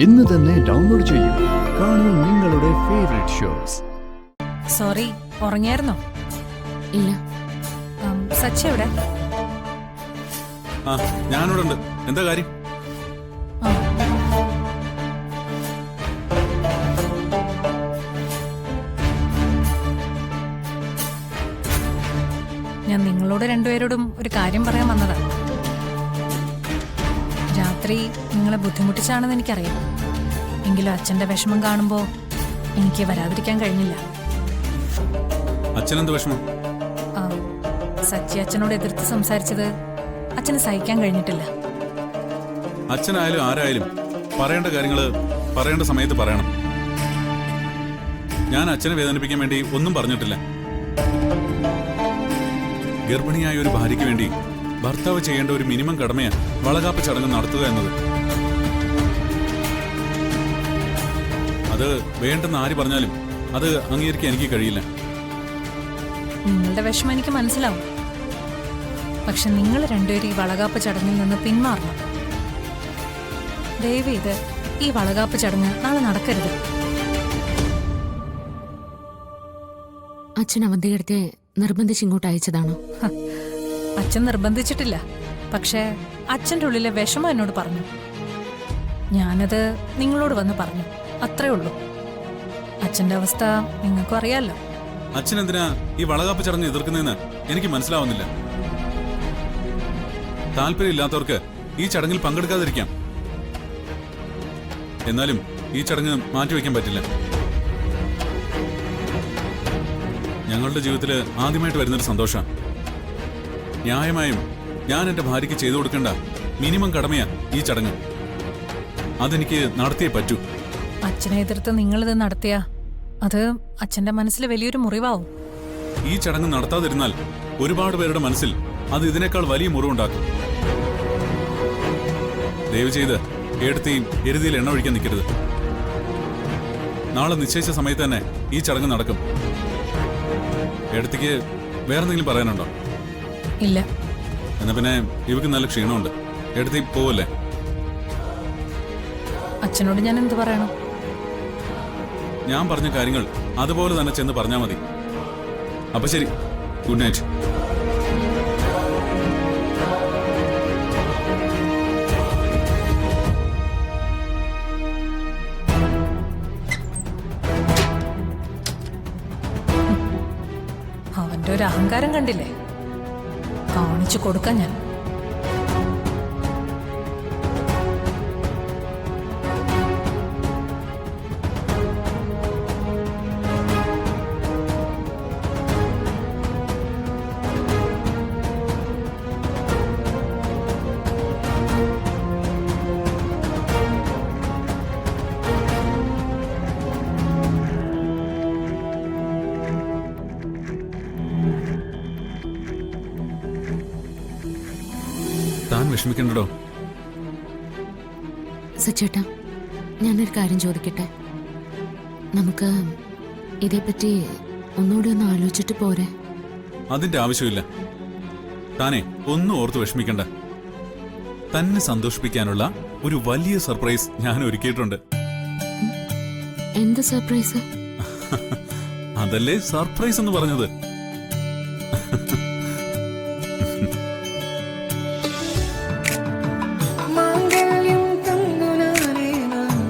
ഇന്ന് തന്നെ ഡൗൺലോഡ് ചെയ്യൂ. കാണൂ നിങ്ങളുടെ ഫേവറേറ്റ് ഷോസ്. സോറി, ഉറങ്ങിയായിരുന്നോ? ഇല്ല. സച്ചി എവിടെ? ഞാനിവിടെ ഉണ്ട്. എന്താ കാര്യം? ഞാൻ നിങ്ങളോട് രണ്ടുപേരോടും ഒരു കാര്യം പറയാൻ വന്നതാ. രാത്രി നിങ്ങളെ ബുദ്ധിമുട്ടിച്ചാണെന്ന് എനിക്കറിയാം. എങ്കിലും അച്ഛന്റെ വിഷമം കാണുമ്പോ എനിക്ക് വരാതിരിക്കാൻ കഴിഞ്ഞില്ല. അച്ഛനെന്ത് വിഷമം? സച്ചി അച്ഛനോട് എതിർത്ത് സംസാരിച്ചത് അച്ഛന് സഹിക്കാൻ കഴിഞ്ഞിട്ടില്ല. അച്ഛനായാലും ആരായാലും പറയേണ്ട കാര്യങ്ങള് പറയേണ്ട സമയത്ത് പറയണം. ഞാൻ അച്ഛനെ വേദനിപ്പിക്കാൻ വേണ്ടി ഒന്നും പറഞ്ഞിട്ടില്ല. ഗർഭിണിയായ ഒരു ഭാര്യയ്ക്ക് വേണ്ടി ഭർത്താവ് ചെയ്യേണ്ട ഒരു മിനിമം കടമയാണ് വളകാപ്പ് ചടങ്ങ് നടത്തുക എന്നത്. അത് വേണ്ടെന്ന് ആര് പറഞ്ഞാലും അത് അംഗീകരിക്കാൻ എനിക്ക് കഴിയില്ല. നിങ്ങളുടെ വിഷമം എനിക്ക് മനസ്സിലാവും. പക്ഷെ നിങ്ങൾ രണ്ടുപേരും ഈ വളകാപ്പ് ചടങ്ങിൽ നിന്ന് പിന്മാറണം. ദയവേത് ഈ വളകാപ്പ് ചടങ്ങ് നാളെ നടക്കരുത്. അച്ഛൻ അവന്തികടുത്തെ നിർബന്ധിച്ച് ഇങ്ങോട്ട് അയച്ചതാണോ? അച്ഛൻ നിർബന്ധിച്ചിട്ടില്ല. പക്ഷേ അച്ഛൻ്റെ ഉള്ളിലെ വിഷമം എന്നോട് പറഞ്ഞു. ഞാനത് നിങ്ങളോട് വന്ന് പറഞ്ഞു. അത്രേ ഉള്ളൂ. അച്ഛന്റെ അവസ്ഥ നിങ്ങൾക്കും അറിയാലോ. അച്ഛൻ എന്തിനാ ഈ വളകാപ്പ് ചടങ്ങ് എതിർക്കുന്നതെന്ന് എനിക്ക് മനസ്സിലാവുന്നില്ല. താല്പര്യമില്ലാത്തവർക്ക് ഈ ചടങ്ങിൽ പങ്കെടുക്കാതിരിക്കാം. എന്നാലും ഈ ചടങ്ങ് മാറ്റിവെക്കാൻ പറ്റില്ല. ഞങ്ങളുടെ ജീവിതത്തിൽ ആദ്യമായിട്ട് വരുന്നൊരു സന്തോഷമാണ്. ന്യായമായും ഞാൻ എന്റെ ഭാര്യയ്ക്ക് ചെയ്തു കൊടുക്കേണ്ട മിനിമം കടമയാ ഈ ചടങ്ങ്. അതെനിക്ക് നടത്തിയേ പറ്റൂ. അച്ഛനെ എതിർത്ത് നിങ്ങളിത് നടത്തിയ അത് അച്ഛന്റെ മനസ്സിൽ വലിയൊരു മുറിവാവും. ഈ ചടങ്ങ് നടത്താതിരുന്നാൽ ഒരുപാട് പേരുടെ മനസ്സിൽ അത് ഇതിനേക്കാൾ വലിയ മുറിവുണ്ടാക്കും. ദയവ് ചെയ്ത് എടുത്തിയും എരുതിയിൽ എണ്ണ ഒഴിക്കാൻ നിൽക്കരുത്. നാളെ നിശ്ചയിച്ച സമയത്ത് തന്നെ ഈ ചടങ്ങ് നടക്കും. എടുത്തിക്ക് വേറെന്തെങ്കിലും പറയാനുണ്ടോ? ഇല്ല. എന്നാ പിന്നെ ഇവക്ക് നല്ല ക്ഷീണമുണ്ട്. എടുത്തി പോവല്ലേ? അച്ഛനോട് ഞാൻ എന്ത് പറയണം? ഞാൻ പറഞ്ഞ കാര്യങ്ങൾ അതുപോലെ തന്നെ ചെന്ന് പറഞ്ഞാൽ മതി. അപ്പൊ ശരി, ഗുഡ് നൈറ്റ്. അവന്റെ ഒരു അഹങ്കാരം കണ്ടില്ലേ? കാണിച്ചു കൊടുക്കാൻ ഞാൻ. താൻ വിഷമിക്കണ്ടോ? സച്ചേട്ടാ, ഞാനൊരു കാര്യം ചോദിക്കട്ടെ? നമുക്ക് ഇതേപ്പറ്റി ഒന്നുകൂടി ഒന്ന് ആലോചിച്ചിട്ട് പോരെ? അതിന്റെ ആവശ്യമില്ല. താനെ ഒന്നും ഓർത്ത് വിഷമിക്കണ്ട. തന്നെ സന്തോഷിപ്പിക്കാനുള്ള ഒരു വലിയ സർപ്രൈസ് ഞാൻ ഒരുക്കിയിട്ടുണ്ട്. എന്ത് സർപ്രൈസ്? അതല്ലേ സർപ്രൈസ് എന്ന് പറഞ്ഞത്.